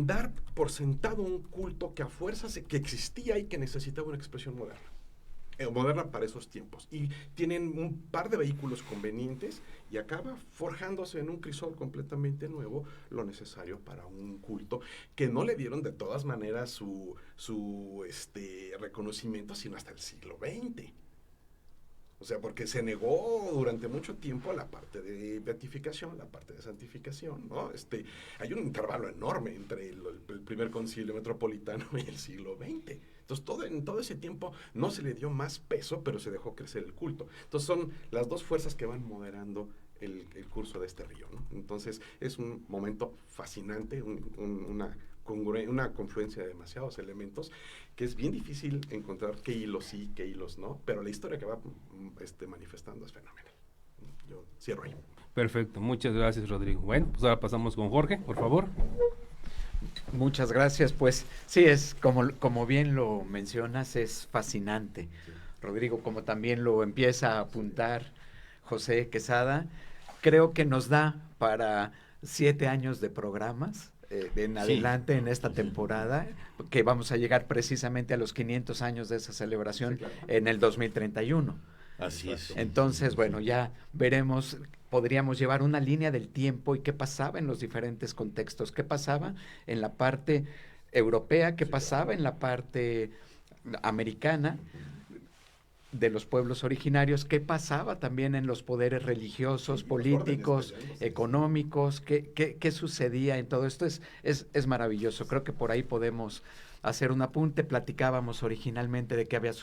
dar por sentado un culto que a fuerzas que existía y que necesitaba una expresión moderna para esos tiempos, y tienen un par de vehículos convenientes y acaba forjándose en un crisol completamente nuevo lo necesario para un culto que no le dieron de todas maneras su reconocimiento sino hasta el siglo XX. O sea, porque se negó durante mucho tiempo la parte de beatificación, la parte de santificación, ¿no? Hay un intervalo enorme entre el primer concilio metropolitano y el siglo XX. Entonces, en todo ese tiempo no se le dio más peso, pero se dejó crecer el culto. Entonces, son las dos fuerzas que van moderando el curso de este río, ¿no? Entonces, es un momento fascinante, una confluencia de demasiados elementos que es bien difícil encontrar qué hilos sí, qué hilos no, pero la historia que va manifestando es fenomenal. Yo cierro ahí. Perfecto, muchas gracias, Rodrigo. Bueno, pues ahora pasamos con Jorge, por favor. Muchas gracias. Pues sí, es como bien lo mencionas, es fascinante. Rodrigo, como también lo empieza a apuntar José Quesada, creo que nos da para 7 años de programas en adelante, sí, en esta temporada, que vamos a llegar precisamente a los 500 años de esa celebración, sí, claro, en el 2031. Así es. Entonces, bueno, ya veremos, podríamos llevar una línea del tiempo y qué pasaba en los diferentes contextos, qué pasaba en la parte europea, qué pasaba en la parte americana de los pueblos originarios, qué pasaba también en los poderes religiosos, políticos, económicos, qué sucedía en todo esto. Es maravilloso, creo que por ahí podemos hacer un apunte. Platicábamos originalmente de qué había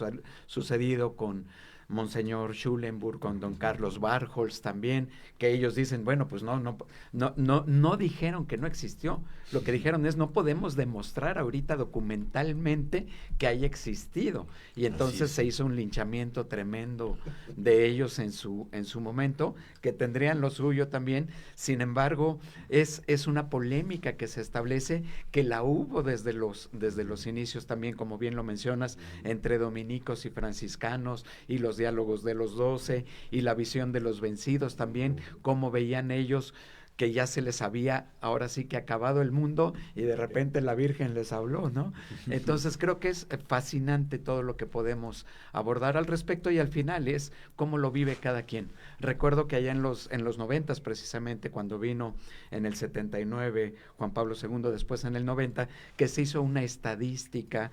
sucedido con Monseñor Schulenburg, con don Carlos Barjols también, que ellos dicen, bueno, pues no dijeron que no existió, lo que dijeron es no podemos demostrar ahorita documentalmente que haya existido, y entonces se hizo un linchamiento tremendo de ellos en su momento, que tendrían lo suyo también. Sin embargo, es una polémica que se establece, que la hubo desde los inicios también, como bien lo mencionas, entre dominicos y franciscanos, y los diálogos de los 12 y la visión de los vencidos también, cómo veían ellos que ya se les había ahora sí que acabado el mundo y de repente la Virgen les habló, ¿no? Entonces creo que es fascinante todo lo que podemos abordar al respecto, y al final es cómo lo vive cada quien. Recuerdo que allá en los 90s, precisamente cuando vino en el 79 Juan Pablo II, después en el 90, que se hizo una estadística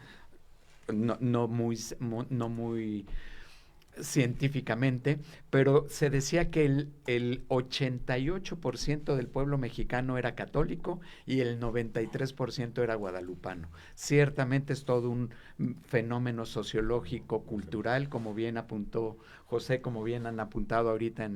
no muy científicamente, pero se decía que el 88% del pueblo mexicano era católico y el 93% era guadalupano. Ciertamente es todo un fenómeno sociológico, cultural, como bien apuntó José, como bien han apuntado ahorita en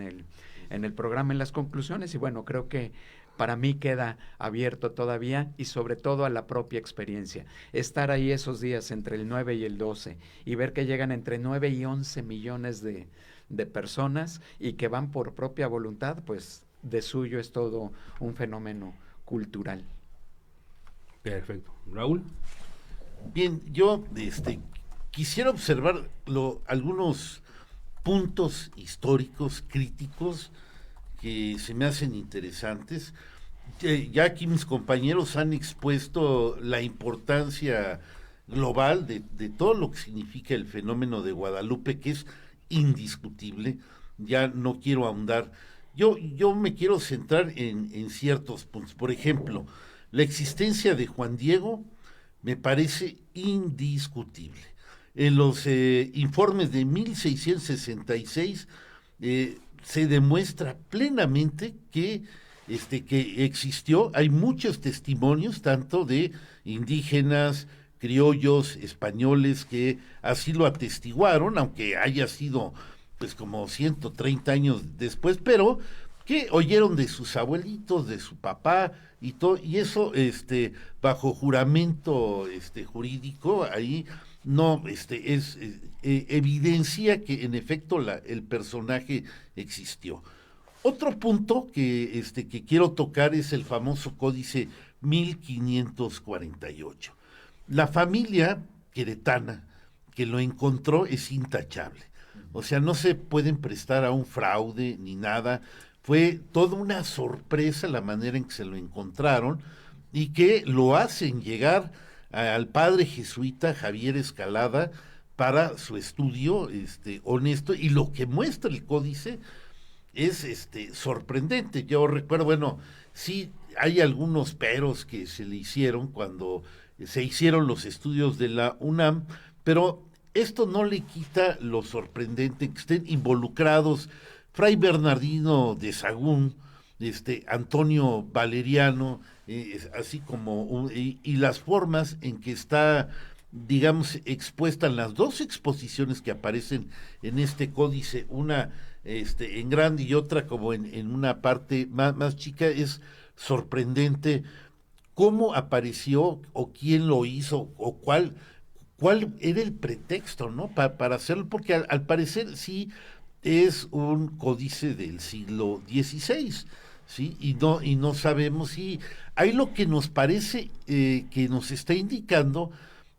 en el programa en las conclusiones, y bueno, creo que para mí queda abierto todavía, y sobre todo a la propia experiencia. Estar ahí esos días entre el 9 y el 12 y ver que llegan entre 9 y 11 millones de personas y que van por propia voluntad, pues de suyo es todo un fenómeno cultural. Perfecto. Raúl. Bien, yo quisiera observar algunos puntos históricos, críticos, que se me hacen interesantes. Ya aquí mis compañeros han expuesto la importancia global de todo lo que significa el fenómeno de Guadalupe, que es indiscutible. Ya no quiero ahondar. Yo me quiero centrar en ciertos puntos. Por ejemplo, la existencia de Juan Diego me parece indiscutible. En los informes de 1666 se demuestra plenamente que existió. Hay muchos testimonios, tanto de indígenas, criollos, españoles, que así lo atestiguaron, aunque haya sido pues como 130 años después, pero que oyeron de sus abuelitos, de su papá y todo, y eso bajo juramento jurídico, ahí no evidencia que en efecto el personaje existió. Otro punto que quiero tocar es el famoso Códice 1548. La familia queretana que lo encontró es intachable. O sea, no se pueden prestar a un fraude ni nada. Fue toda una sorpresa la manera en que se lo encontraron y que lo hacen llegar al padre jesuita Javier Escalada para su estudio honesto, y lo que muestra el códice es sorprendente. Yo recuerdo, bueno, sí hay algunos peros que se le hicieron cuando se hicieron los estudios de la UNAM, pero esto no le quita lo sorprendente que estén involucrados Fray Bernardino de Sahagún, Antonio Valeriano, así como y las formas en que está, digamos, expuestas las dos exposiciones que aparecen en este códice, una en grande y otra como en una parte más chica. Es sorprendente cómo apareció o quién lo hizo o cuál era el pretexto, ¿no? Para hacerlo, porque al parecer sí es un códice del siglo XVI, ¿sí? Y no sabemos si ahí lo que nos parece que nos está indicando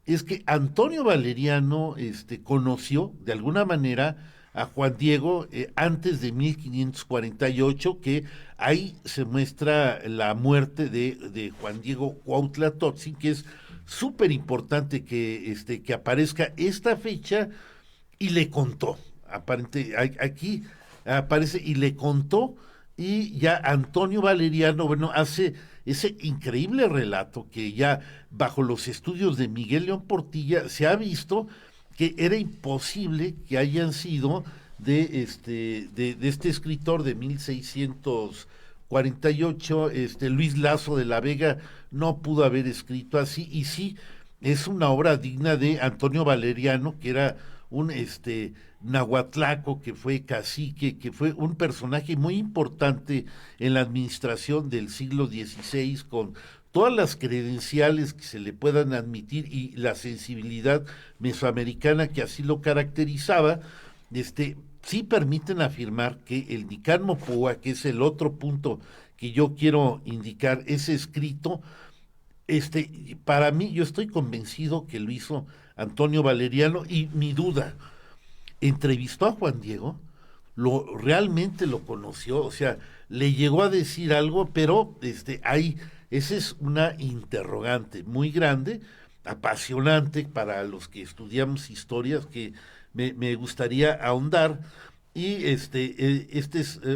es que Antonio Valeriano conoció de alguna manera a Juan Diego antes de 1548, que ahí se muestra la muerte de Juan Diego Cuautla Totzin, que es súper importante que aparezca esta fecha, y le contó. Aquí aparece y le contó, y ya Antonio Valeriano, bueno, hace ese increíble relato que ya bajo los estudios de Miguel León Portilla se ha visto que era imposible que hayan sido de este escritor de 1648, Luis Lazo de la Vega no pudo haber escrito así, y sí, es una obra digna de Antonio Valeriano, que era un nahuatlaco, que fue cacique, que fue un personaje muy importante en la administración del siglo XVI, con todas las credenciales que se le puedan admitir y la sensibilidad mesoamericana que así lo caracterizaba. Sí permiten afirmar que el Nican Mopoa, que es el otro punto que yo quiero indicar, ese escrito, para mí, yo estoy convencido que lo hizo Antonio Valeriano, y mi duda, ¿entrevistó a Juan Diego? ¿Realmente lo conoció? O sea, le llegó a decir algo, pero esa es una interrogante muy grande, apasionante para los que estudiamos historias, que me gustaría ahondar. Y es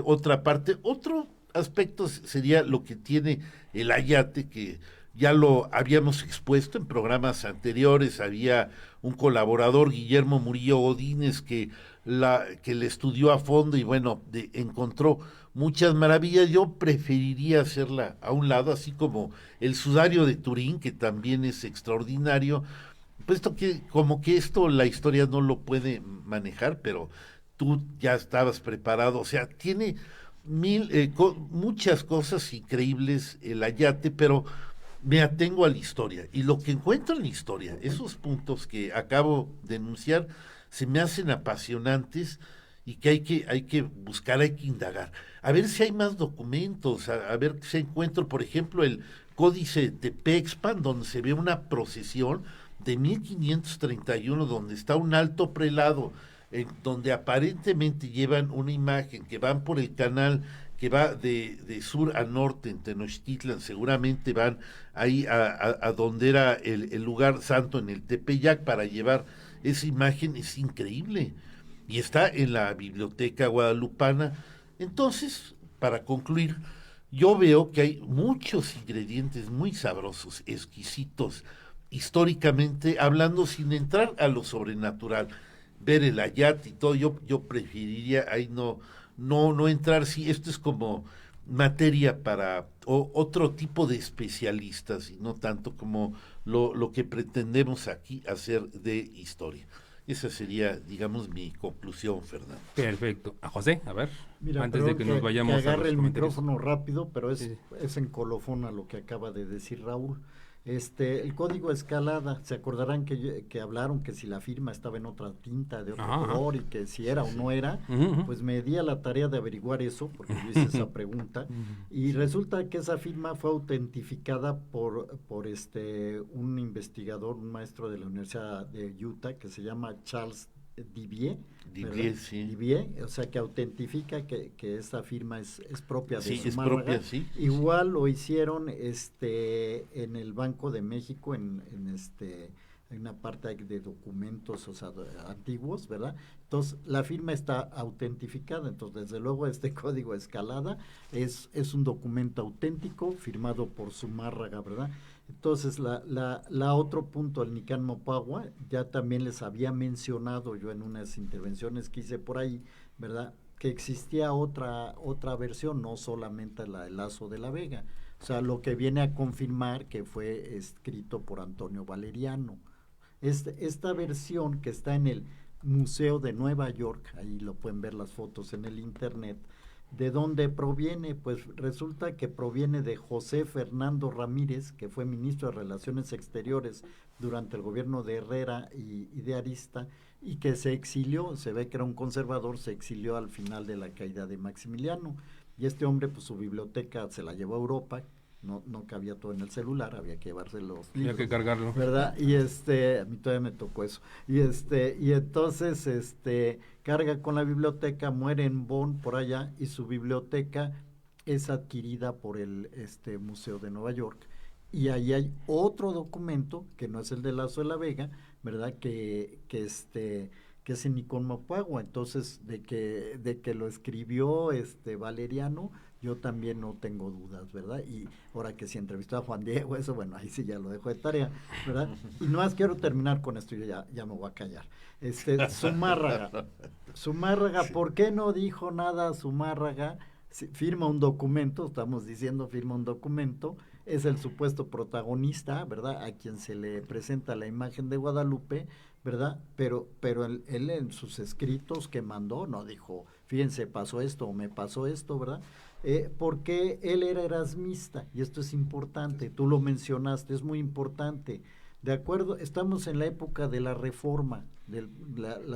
otra parte. Otro aspecto sería lo que tiene el ayate, que ya lo habíamos expuesto en programas anteriores. Había un colaborador, Guillermo Murillo Godínez, que le estudió a fondo y bueno, encontró muchas maravillas. Yo preferiría hacerla a un lado, así como el sudario de Turín, que también es extraordinario, puesto que como que la historia no lo puede manejar, pero tú ya estabas preparado. O sea, tiene muchas cosas increíbles el Ayate, pero me atengo a la historia. Y lo que encuentro en la historia, esos puntos que acabo de enunciar, se me hacen apasionantes y que hay que buscar, hay que indagar. A ver si hay más documentos, a ver si encuentro, por ejemplo, el Códice de Tepexpan, donde se ve una procesión de 1531, donde está un alto prelado, donde aparentemente llevan una imagen, que van por el canal que va de sur a norte en Tenochtitlan, seguramente van ahí a donde era el lugar santo en el Tepeyac para llevar esa imagen. Es increíble y está en la biblioteca guadalupana. Entonces, para concluir, yo veo que hay muchos ingredientes muy sabrosos, exquisitos, históricamente hablando, sin entrar a lo sobrenatural. Ver el Ayat y todo, yo preferiría ahí no entrar. Sí, esto es como materia para otro tipo de especialistas y no tanto como lo que pretendemos aquí hacer de historia. Esa sería, digamos, mi conclusión, Fernando. Perfecto. A José, a ver, Mira, antes de que nos vayamos que agarre a los el comentarios. micrófono rápido, pero Sí. es en colofón a lo que acaba de decir Raúl. El código escalada, se acordarán que hablaron que si la firma estaba en otra tinta de otro color y que si era o no era, pues me di a la tarea de averiguar eso, porque yo hice esa pregunta, y resulta que esa firma fue autentificada por un investigador, un maestro de la Universidad de Utah, que se llama Charles Dubié, Sí. Dubié, o sea que autentifica que esa firma es propia de Sí, es Zumárraga. propia, sí. Igual lo hicieron en el Banco de México, en una parte de documentos, o sea, antiguos, ¿verdad? Entonces, la firma está autentificada. Entonces, desde luego, este código escalada es un documento auténtico firmado por Zumárraga, ¿verdad? Entonces, la otro punto, el Nicán Mopagua, ya también les había mencionado yo en unas intervenciones que hice por ahí, ¿verdad?, que existía otra versión, no solamente el Lazo de la Vega. O sea, lo que viene a confirmar que fue escrito por Antonio Valeriano. Esta versión que está en el Museo de Nueva York, ahí lo pueden ver las fotos en el internet. ¿De dónde proviene? Pues resulta que proviene de José Fernando Ramírez, que fue ministro de Relaciones Exteriores durante el gobierno de Herrera y de Arista, y que se exilió, se ve que era un conservador, se exilió al final de la caída de Maximiliano. Y este hombre, pues su biblioteca se la llevó a Europa, no cabía todo en el celular, había que llevarse los libros. Había que cargarlo. ¿Verdad? Y a mí todavía me tocó eso. Y entonces, carga con la biblioteca, muere en Bonn, por allá, y su biblioteca es adquirida por el Museo de Nueva York. Y ahí hay otro documento, que no es el de Lazo de la Vega, ¿verdad?, que es en Nicón Mopagua. Entonces, de que lo escribió Valeriano, yo también no tengo dudas, ¿verdad? Y ahora que si entrevistó a Juan Diego, eso, bueno, ahí sí ya lo dejo de tarea, ¿verdad? Y no más quiero terminar con esto, yo ya me voy a callar. Zumárraga, ¿por qué no dijo nada Zumárraga? Firma un documento, estamos diciendo firma un documento, es el supuesto protagonista, ¿verdad?, a quien se le presenta la imagen de Guadalupe, ¿verdad? Pero él en sus escritos que mandó no dijo, fíjense, pasó esto o me pasó esto, ¿verdad? Porque él era erasmista, y esto es importante, tú lo mencionaste, es muy importante. De acuerdo, estamos en la época de la Reforma, de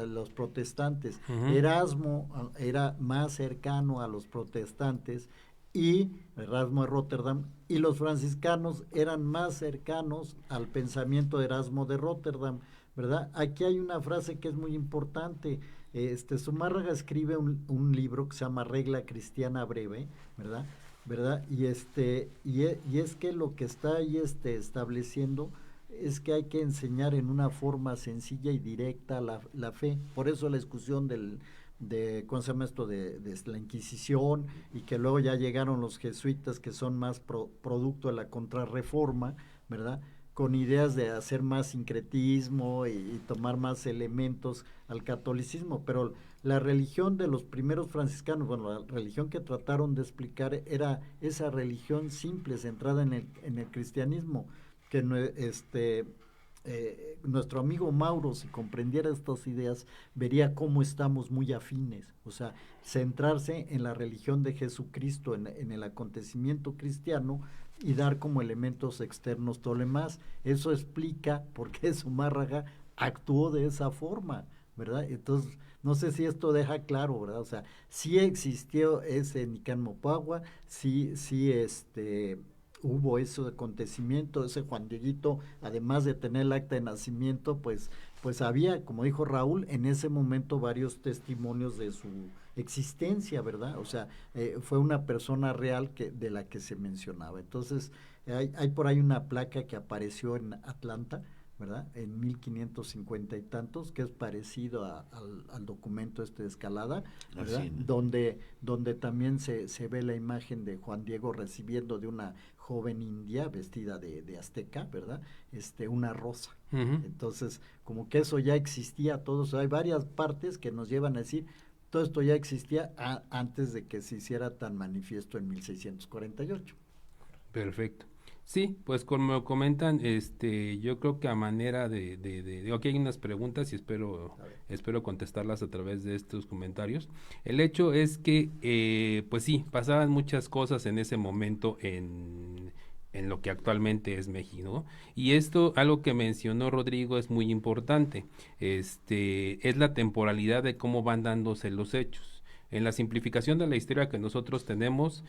los protestantes. Erasmo era más cercano a los protestantes, y Erasmo de Rotterdam, y los franciscanos eran más cercanos al pensamiento de Erasmo de Rotterdam, ¿verdad? Aquí hay una frase que es muy importante. Zumárraga escribe un libro que se llama Regla Cristiana Breve, ¿verdad? Y es que lo que está ahí estableciendo es que hay que enseñar en una forma sencilla y directa la fe. Por eso la discusión ¿cómo se llama esto? De la Inquisición, y que luego ya llegaron los jesuitas, que son más producto de la Contrarreforma, ¿verdad?, con ideas de hacer más sincretismo y tomar más elementos al catolicismo. Pero la religión de los primeros franciscanos, bueno, la religión que trataron de explicar era esa religión simple, centrada en el cristianismo, que nuestro amigo Mauro, si comprendiera estas ideas, vería cómo estamos muy afines. O sea, centrarse en la religión de Jesucristo, en el acontecimiento cristiano, y dar como elementos externos todo lo demás. Eso explica por qué Zumárraga actuó de esa forma, ¿verdad? Entonces, no sé si esto deja claro, ¿verdad? O sea, sí existió ese Nicán Mopagua, sí, hubo ese acontecimiento, ese Juan Dieguito, además de tener el acta de nacimiento, pues había, como dijo Raúl, en ese momento varios testimonios de su existencia, ¿verdad? O sea, fue una persona real de la que se mencionaba. Entonces, hay por ahí una placa que apareció en Atlanta, ¿verdad? En 1550 y tantos, que es parecido al documento de Escalada, ¿verdad? Así, ¿no? Donde también se ve la imagen de Juan Diego recibiendo de una joven india vestida de azteca, ¿verdad? Una rosa. Entonces, como que eso ya existía, hay varias partes que nos llevan a decir, todo esto ya existía antes de que se hiciera tan manifiesto en 1648. Perfecto. Sí, pues como comentan, yo creo que a manera aquí hay unas preguntas y espero contestarlas a través de estos comentarios. El hecho es que, pues sí, pasaban muchas cosas en ese momento en lo que actualmente es México, ¿no? Y esto, algo que mencionó Rodrigo, es muy importante, es la temporalidad de cómo van dándose los hechos. En la simplificación de la historia que nosotros tenemos,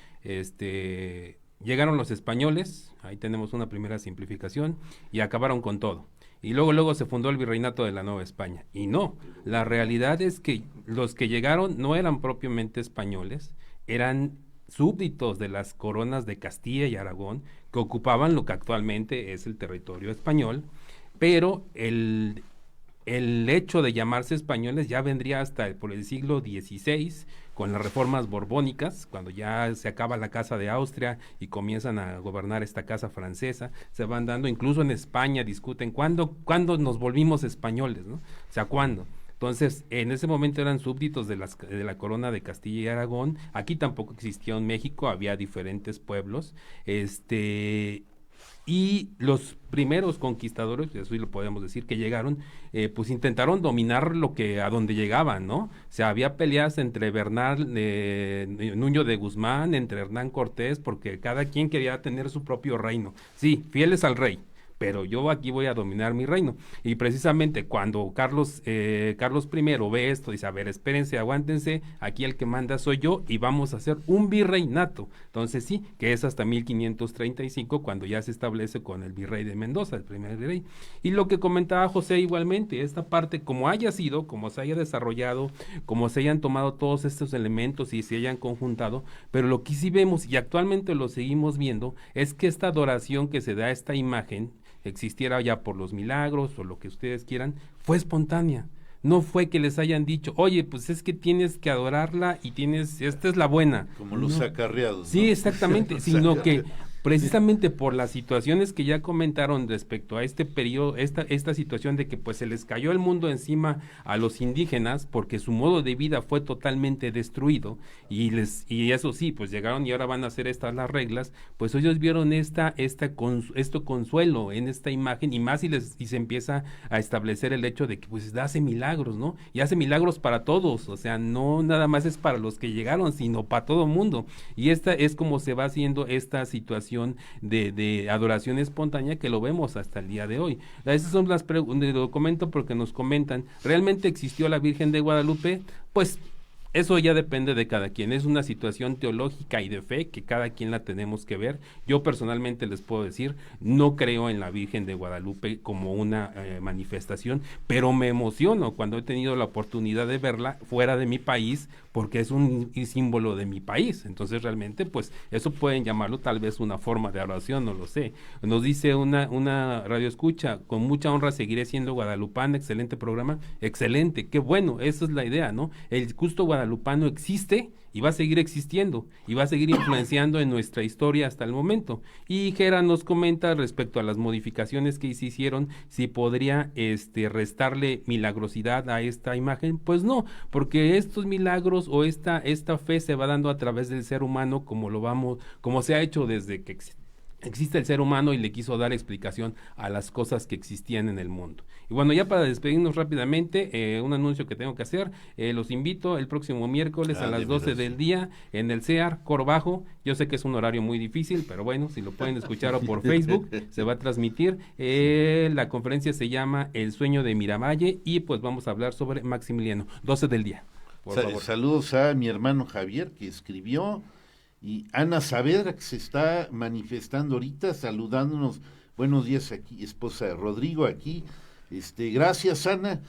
llegaron los españoles, ahí tenemos una primera simplificación, y acabaron con todo. Y luego se fundó el virreinato de la Nueva España. Y no, la realidad es que los que llegaron no eran propiamente españoles, eran súbditos de las coronas de Castilla y Aragón, que ocupaban lo que actualmente es el territorio español, pero el hecho de llamarse españoles ya vendría hasta por el siglo XVI, con las reformas borbónicas, cuando ya se acaba la Casa de Austria y comienzan a gobernar esta casa francesa, se van dando, incluso en España discuten cuándo nos volvimos españoles, ¿no? O sea, ¿cuándo? Entonces, en ese momento eran súbditos de la corona de Castilla y Aragón. Aquí tampoco existía un México, había diferentes pueblos, y los primeros conquistadores, eso sí lo podemos decir, que llegaron, pues intentaron dominar a donde llegaban, ¿no? O sea, había peleas entre Bernal Nuño de Guzmán, entre Hernán Cortés, porque cada quien quería tener su propio reino. Sí, fieles al rey, pero yo aquí voy a dominar mi reino. Y precisamente cuando Carlos I ve esto, dice, a ver, espérense, aguántense, aquí el que manda soy yo y vamos a hacer un virreinato. Entonces sí, que es hasta 1535 cuando ya se establece con el virrey de Mendoza, el primer virrey. Y lo que comentaba José igualmente, esta parte, como haya sido, como se haya desarrollado, como se hayan tomado todos estos elementos y se hayan conjuntado, pero lo que sí vemos y actualmente lo seguimos viendo es que esta adoración que se da a esta imagen, existiera ya por los milagros o lo que ustedes quieran, fue espontánea. No fue que les hayan dicho, oye, pues es que tienes que adorarla y esta es la buena. Como los acarreados. Sí, ¿no? exactamente, sino que precisamente por las situaciones que ya comentaron respecto a este periodo, esta situación de que pues se les cayó el mundo encima a los indígenas porque su modo de vida fue totalmente destruido y eso sí, pues llegaron y ahora van a hacer las reglas, pues ellos vieron esto consuelo en esta imagen y más y se empieza a establecer el hecho de que pues hace milagros, ¿no? Y hace milagros para todos, o sea, no nada más es para los que llegaron, sino para todo mundo. Y esta es como se va haciendo esta situación de adoración espontánea que lo vemos hasta el día de hoy. Esas son las preguntas, lo comento porque nos comentan, ¿realmente existió la Virgen de Guadalupe? Pues eso ya depende de cada quien, es una situación teológica y de fe que cada quien la tenemos que ver. Yo personalmente les puedo decir, no creo en la Virgen de Guadalupe como una manifestación, pero me emociono cuando he tenido la oportunidad de verla fuera de mi país, porque es un símbolo de mi país. Entonces realmente pues eso pueden llamarlo tal vez una forma de oración, no lo sé. Nos dice una radio escucha, con mucha honra seguiré siendo guadalupana, excelente programa, excelente, qué bueno, esa es la idea, ¿no? El culto guadalupano existe y va a seguir existiendo y va a seguir influenciando en nuestra historia hasta el momento. Y Gera nos comenta respecto a las modificaciones que se hicieron, si podría restarle milagrosidad a esta imagen. Pues no, porque estos milagros o esta fe se va dando a través del ser humano como se ha hecho desde que existe el ser humano y le quiso dar explicación a las cosas que existían en el mundo. Y bueno, ya para despedirnos rápidamente, un anuncio que tengo que hacer, los invito el próximo miércoles a las 12 del día en el CEAR, Coro Bajo. Yo sé que es un horario muy difícil, pero bueno, si lo pueden escuchar o por Facebook, se va a transmitir. La conferencia se llama El sueño de Miravalle y pues vamos a hablar sobre Maximiliano, 12 del día. Por favor. Saludos a mi hermano Javier, que escribió, y Ana Saavedra, que se está manifestando ahorita, saludándonos. Buenos días aquí, esposa de Rodrigo, aquí. Gracias, Ana.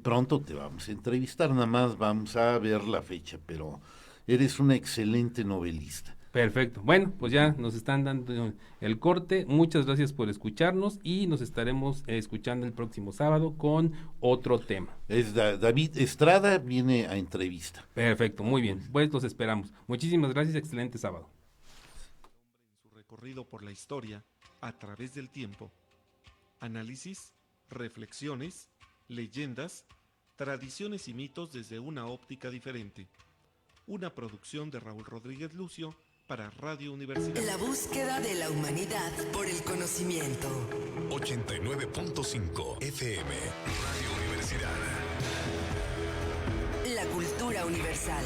Pronto te vamos a entrevistar, nada más vamos a ver la fecha, pero eres una excelente novelista. Perfecto. Bueno, pues ya nos están dando el corte. Muchas gracias por escucharnos y nos estaremos escuchando el próximo sábado con otro tema. David Estrada viene a entrevista. Perfecto, muy bien. Pues los esperamos. Muchísimas gracias, excelente sábado. En su recorrido por la historia, a través del tiempo, análisis, reflexiones, leyendas, tradiciones y mitos desde una óptica diferente. Una producción de Raúl Rodríguez Lucio para Radio Universidad. La búsqueda de la humanidad por el conocimiento. 89.5 FM Radio Universidad. La cultura universal.